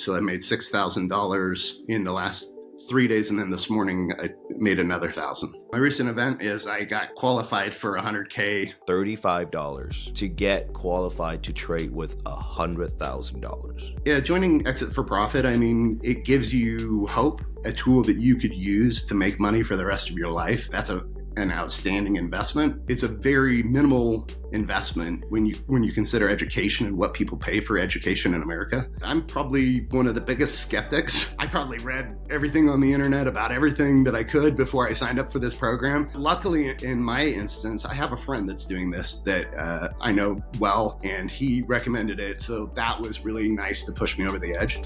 So I made $6,000 in the last 3 days. And then this morning I made another 1,000. My recent event is I got qualified for 100K. $35 to get qualified to trade with $100,000. Yeah, joining Exit for Profit, I mean, it gives you hope, a tool that you could use to make money for the rest of your life. That's an outstanding investment. It's a very minimal investment when you consider education and what people pay for education in America. I'm probably one of the biggest skeptics. I probably read everything on the internet about everything that I could before I signed up for this program. Luckily, in my instance, I have a friend that's doing this that I know well, and he recommended it. So that was really nice to push me over the edge.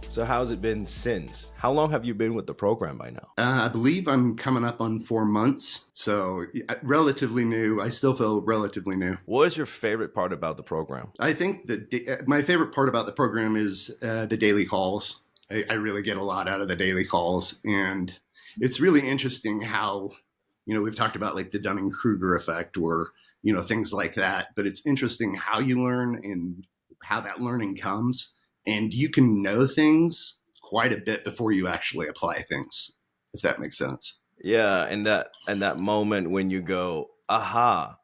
So how's it been since? How long have you been with the program by now? I believe I'm coming up on 4 months. So relatively new. I still feel relatively new. What is your favorite part about the program? I think that my favorite part about the program is the daily calls. I really get a lot out of the daily calls. And it's really interesting how, we've talked about like the Dunning-Kruger effect or, things like that. But it's interesting how you learn and how that learning comes. And you can know things quite a bit before you actually apply things, if that makes sense. Yeah, and that moment when you go, aha,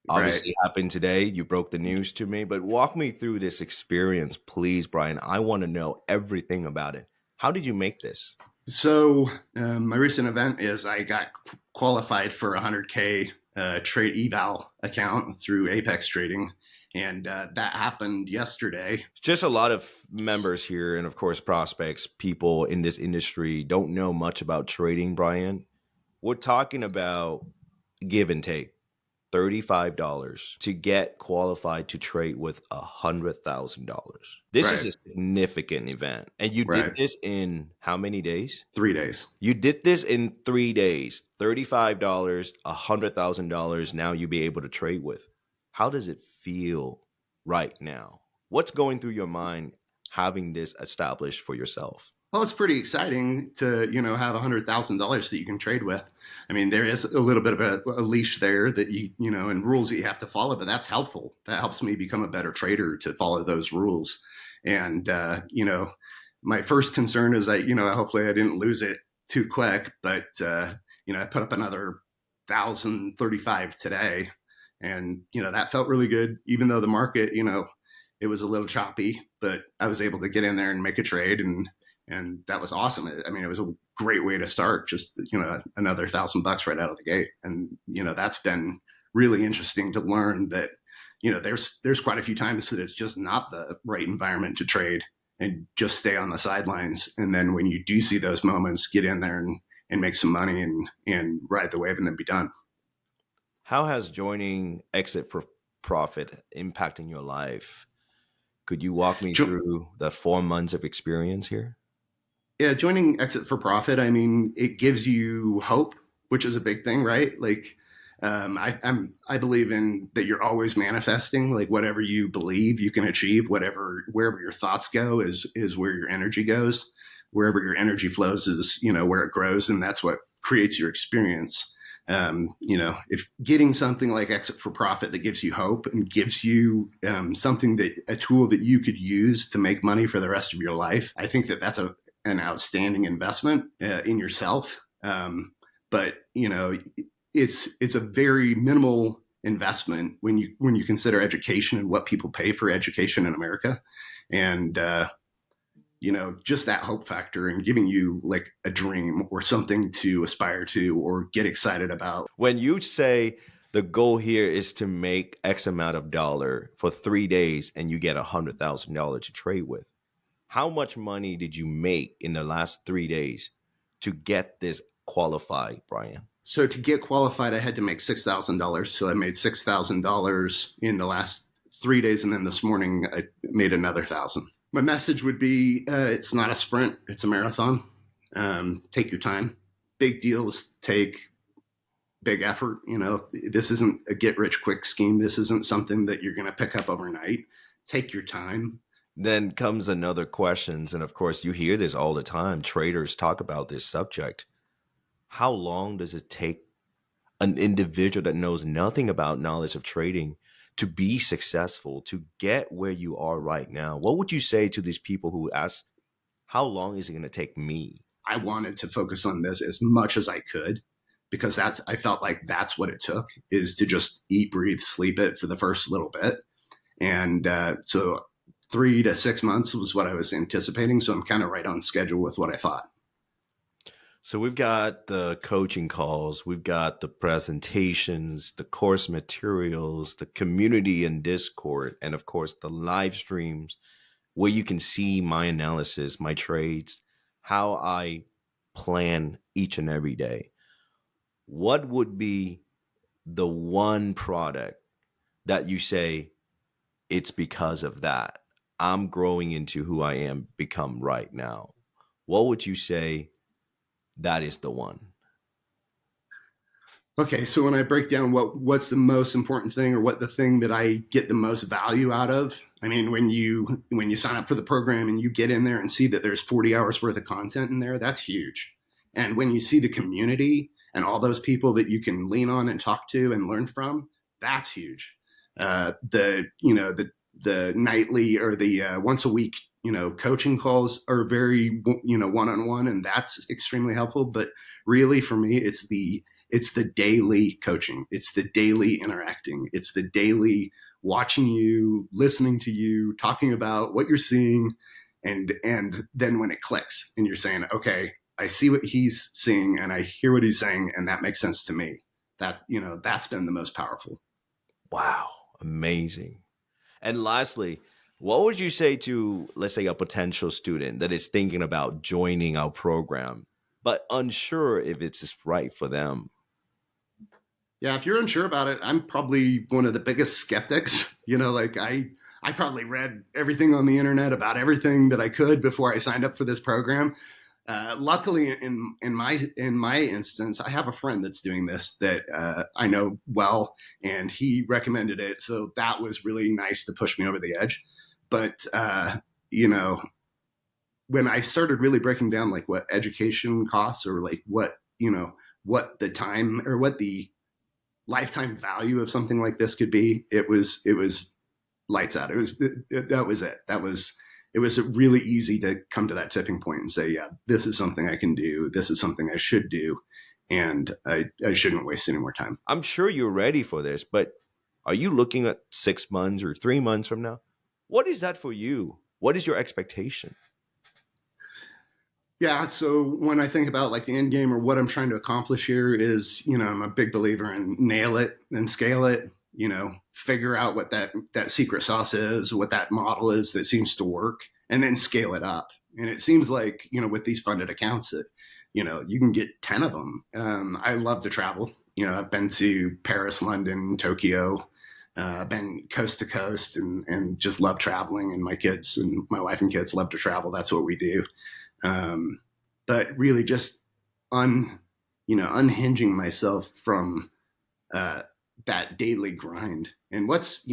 obviously happened today. You broke the news to me, but walk me through this experience, please, Brian. I want to know everything about it. How did you make this? So my recent event is I got qualified for 100K trade eval account through Apex Trading. And that happened yesterday. Just a lot of members here and, of course, prospects, people in this industry don't know much about trading, Brian. We're talking about give and take, $35 to get qualified to trade with $100,000. This is a significant event. And you did this in how many days? 3 days. You did this in 3 days, $35, $100,000 now you'll be able to trade with. How does it feel right now? What's going through your mind having this established for yourself? Well, it's pretty exciting to, have $100,000 that you can trade with. I mean, there is a little bit of a leash there that and rules that you have to follow, but that's helpful. That helps me become a better trader to follow those rules. And, my first concern is that, hopefully I didn't lose it too quick, but, I put up another 1,035 today. And, that felt really good, even though the market, it was a little choppy, but I was able to get in there and make a trade. And that was awesome. I mean, it was a great way to start, just, another $1,000 right out of the gate. And, that's been really interesting to learn that, there's quite a few times that it's just not the right environment to trade and just stay on the sidelines. And then when you do see those moments, get in there and make some money and ride the wave and then be done. How has joining Exit for Profit impacting your life? Could you walk me through the 4 months of experience here? Yeah, joining Exit for Profit, I mean, it gives you hope, which is a big thing, right? Like, I believe in that you're always manifesting. Like whatever you believe, you can achieve. Wherever your thoughts go is where your energy goes. Wherever your energy flows is where it grows, and that's what creates your experience. If getting something like Exit for Profit that gives you hope and gives you a tool that you could use to make money for the rest of your life, I think that that's an outstanding investment in yourself. But it's a very minimal investment when you consider education and what people pay for education in America, and just that hope factor and giving you like a dream or something to aspire to or get excited about. When you say the goal here is to make X amount of dollar for 3 days and you get $100,000 to trade with, how much money did you make in the last 3 days to get this qualified, Brian? So to get qualified, I had to make $6,000. So I made $6,000 in the last 3 days. And then this morning I made another 1,000. My message would be, it's not a sprint, it's a marathon. Take your time. Big deals take big effort. This isn't a get rich quick scheme. This isn't something that you're going to pick up overnight. Take your time. Then comes another questions. And of course, you hear this all the time. Traders talk about this subject. How long does it take an individual that knows nothing about knowledge of trading to be successful, to get where you are right now, what would you say to these people who ask, how long is it going to take me? I wanted to focus on this as much as I could because I felt like that's what it took, is to just eat, breathe, sleep it for the first little bit. And so 3 to 6 months was what I was anticipating. So I'm kind of right on schedule with what I thought. So we've got the coaching calls, we've got the presentations, the course materials, the community and Discord, and of course the live streams where you can see my analysis, my trades, how I plan each and every day. What would be the one product that you say, it's because of that I'm growing into who I am become right now? What would you say that is the one? Okay, so when I break down what's the most important thing, or what the thing that I get the most value out of, I mean, when you sign up for the program and you get in there and see that there's 40 hours worth of content in there, that's huge. And when you see the community and all those people that you can lean on and talk to and learn from, that's huge. The nightly or the once a week, coaching calls are very, one-on-one, and that's extremely helpful. But really for me, it's the daily coaching. It's the daily interacting. It's the daily watching you, listening to you, talking about what you're seeing. And then when it clicks and you're saying, okay, I see what he's seeing and I hear what he's saying, and that makes sense to me. That's been the most powerful. Wow. Amazing. And lastly, what would you say to, let's say, a potential student that is thinking about joining our program, but unsure if it's just right for them? Yeah, if you're unsure about it, I'm probably one of the biggest skeptics. I probably read everything on the internet about everything that I could before I signed up for this program. Luckily, in my instance, I have a friend that's doing this that I know well, and he recommended it. So that was really nice to push me over the edge. But when I started really breaking down like what education costs, or like what the time or what the lifetime value of something like this could be, it was lights out. That was it. It was really easy to come to that tipping point and say, yeah, this is something I can do. This is something I should do. And I shouldn't waste any more time. I'm sure you're ready for this, but are you looking at 6 months or 3 months from now? What is that for you? What is your expectation? Yeah, so when I think about like the end game or what I'm trying to accomplish here is, I'm a big believer in nail it and scale it, figure out what that secret sauce is, what that model is that seems to work, and then scale it up. And it seems like, with these funded accounts that, you can get 10 of them. I love to travel. I've been to Paris, London, Tokyo. I've been coast to coast and just love traveling. And my kids and my wife and kids love to travel. That's what we do. But really just unhinging myself from that daily grind. And what's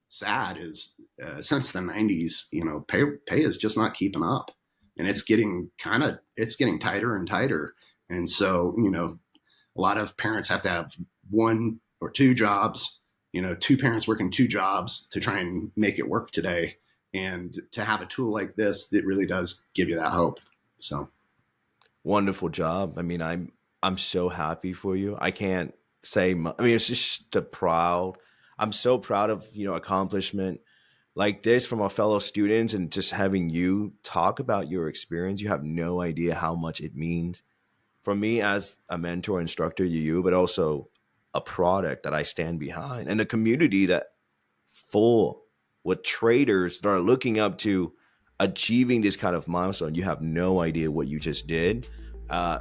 sad is since the 90s, pay is just not keeping up, and it's getting tighter and tighter. And so, a lot of parents have to have 1 or 2 jobs, 2 parents working 2 jobs to try and make it work today. And to have a tool like this that really does give you that hope. So wonderful job. I mean, I'm so happy for you. I can't say, it's just I'm so proud of, accomplishment like this from our fellow students, and just having you talk about your experience. You have no idea how much it means for me as a mentor, instructor, but also a product that I stand behind, and a community that full with traders that are looking up to achieving this kind of milestone. You have no idea what you just did,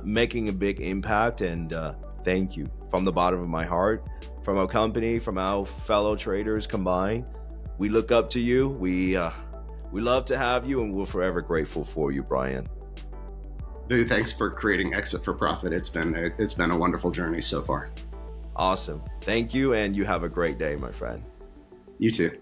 making a big impact. And thank you from the bottom of my heart, from our company, from our fellow traders combined. We look up to you. We love to have you, and we're forever grateful for you, Brian. Dude, thanks for creating Exit for Profit. It's been a wonderful journey so far. Awesome. Thank you, and you have a great day, my friend. You too.